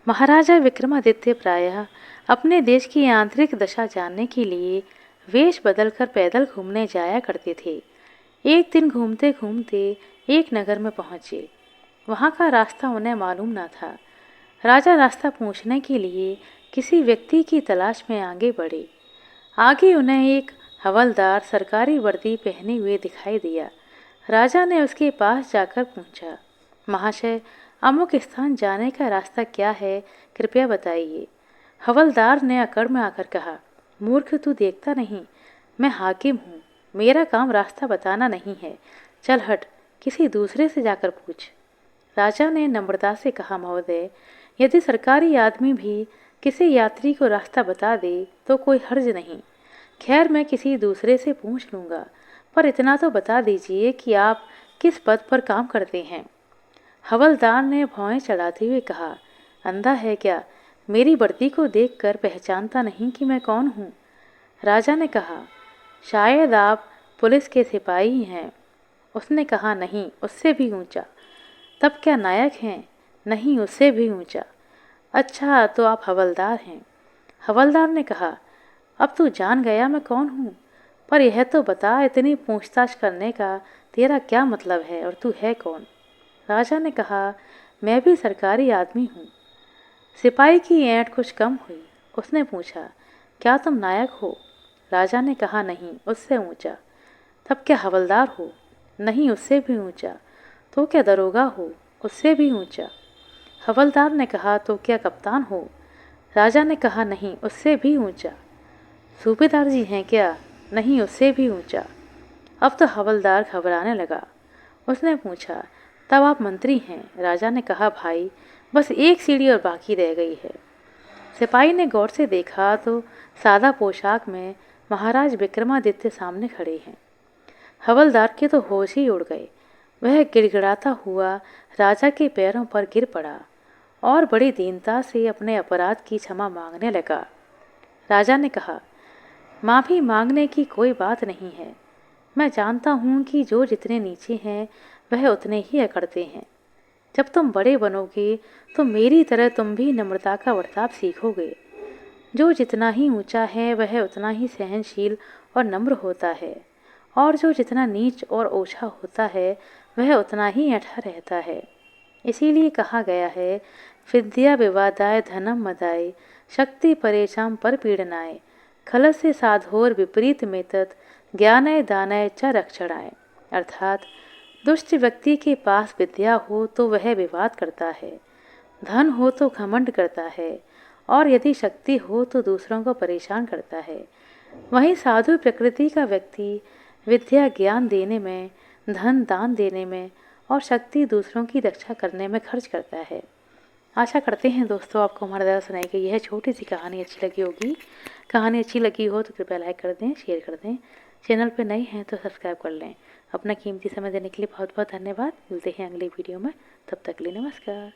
महाराजा विक्रमादित्य प्रायः अपने देश की आंतरिक दशा जानने के लिए वेश बदलकर पैदल घूमने जाया करते थे। एक दिन घूमते घूमते एक नगर में पहुंचे। वहां का रास्ता उन्हें मालूम न था। राजा रास्ता पूछने के लिए किसी व्यक्ति की तलाश में आगे बढ़े। आगे उन्हें एक हवलदार सरकारी वर्दी पहने हुए दिखाई दिया। राजा ने उसके पास जाकर पूछा, महाशय, अमुक स्थान जाने का रास्ता क्या है, कृपया बताइए। हवलदार ने अकड़ में आकर कहा, मूर्ख, तू देखता नहीं, मैं हाकिम हूँ। मेरा काम रास्ता बताना नहीं है। चल हट, किसी दूसरे से जाकर पूछ। राजा ने नम्रता से कहा, महोदय, यदि सरकारी आदमी भी किसी यात्री को रास्ता बता दे तो कोई हर्ज नहीं। खैर, मैं किसी दूसरे से पूछ लूँगा, पर इतना तो बता दीजिए कि आप किस पद पर काम करते हैं। हवलदार ने भौहें चढ़ाते हुए कहा, अंधा है क्या? मेरी वर्दी को देखकर पहचानता नहीं कि मैं कौन हूँ? राजा ने कहा, शायद आप पुलिस के सिपाही हैं। उसने कहा, नहीं, उससे भी ऊंचा। तब क्या नायक हैं? नहीं, उससे भी ऊंचा। अच्छा, तो आप हवलदार हैं। हवलदार ने कहा, अब तू जान गया मैं कौन हूँ, पर यह तो बता, इतनी पूछताछ करने का तेरा क्या मतलब है और तू है कौन? राजा ने कहा, मैं भी सरकारी आदमी हूँ। सिपाही की ऐंठ कुछ कम हुई। उसने पूछा, क्या तुम नायक हो? राजा ने कहा, नहीं, उससे ऊंचा। तब क्या हवलदार हो? नहीं, उससे भी ऊंचा। तो क्या दरोगा हो? उससे भी ऊंचा। हवलदार ने कहा, तो क्या कप्तान हो? राजा ने कहा, नहीं, उससे भी ऊंचा। सूबेदार जी हैं क्या? नहीं, उससे भी ऊंचा। अब तो हवलदार घबराने लगा। उसने पूछा, तब आप मंत्री हैं? राजा ने कहा, भाई, बस एक सीढ़ी और बाकी रह गई है। सिपाही ने गौर से देखा तो सादा पोशाक में महाराज विक्रमादित्य सामने खड़े हैं। हवलदार के तो होश ही उड़ गए। वह गिड़गिड़ाता हुआ राजा के पैरों पर गिर पड़ा और बड़ी दीनता से अपने अपराध की क्षमा मांगने लगा। राजा ने कहा, माफ़ी मांगने की कोई बात नहीं है। मैं जानता हूँ कि जो जितने नीचे हैं वह उतने ही अकड़ते हैं। जब तुम बड़े बनोगे तो मेरी तरह तुम भी नम्रता का बर्ताव सीखोगे। जो जितना ही ऊंचा है वह उतना ही सहनशील और नम्र होता है, और जो जितना नीच और ओछा होता है वह उतना ही ऐंठा रहता है। इसीलिए कहा गया है, विद्या विवादाय धनम मदाय, शक्ति परेशान पर पीड़नाय, खलस्य साधोर विपरीत में तत्, ज्ञानय दानय च रक्षणाय। अर्थात दुष्ट व्यक्ति के पास विद्या हो तो वह विवाद करता है, धन हो तो घमंड करता है, और यदि शक्ति हो तो दूसरों को परेशान करता है। वहीं साधु प्रकृति का व्यक्ति विद्या ज्ञान देने में, धन दान देने में और शक्ति दूसरों की रक्षा करने में खर्च करता है। आशा करते हैं दोस्तों आपको हमारे द्वारा सुनाई गई यह छोटी सी कहानी अच्छी लगी होगी। कहानी अच्छी लगी हो तो कृपया लाइक कर दें, शेयर कर दें। चैनल पर नए हैं तो सब्सक्राइब कर लें। अपना कीमती समय देने के लिए बहुत बहुत धन्यवाद। मिलते हैं अगले वीडियो में, तब तक के लिए नमस्कार।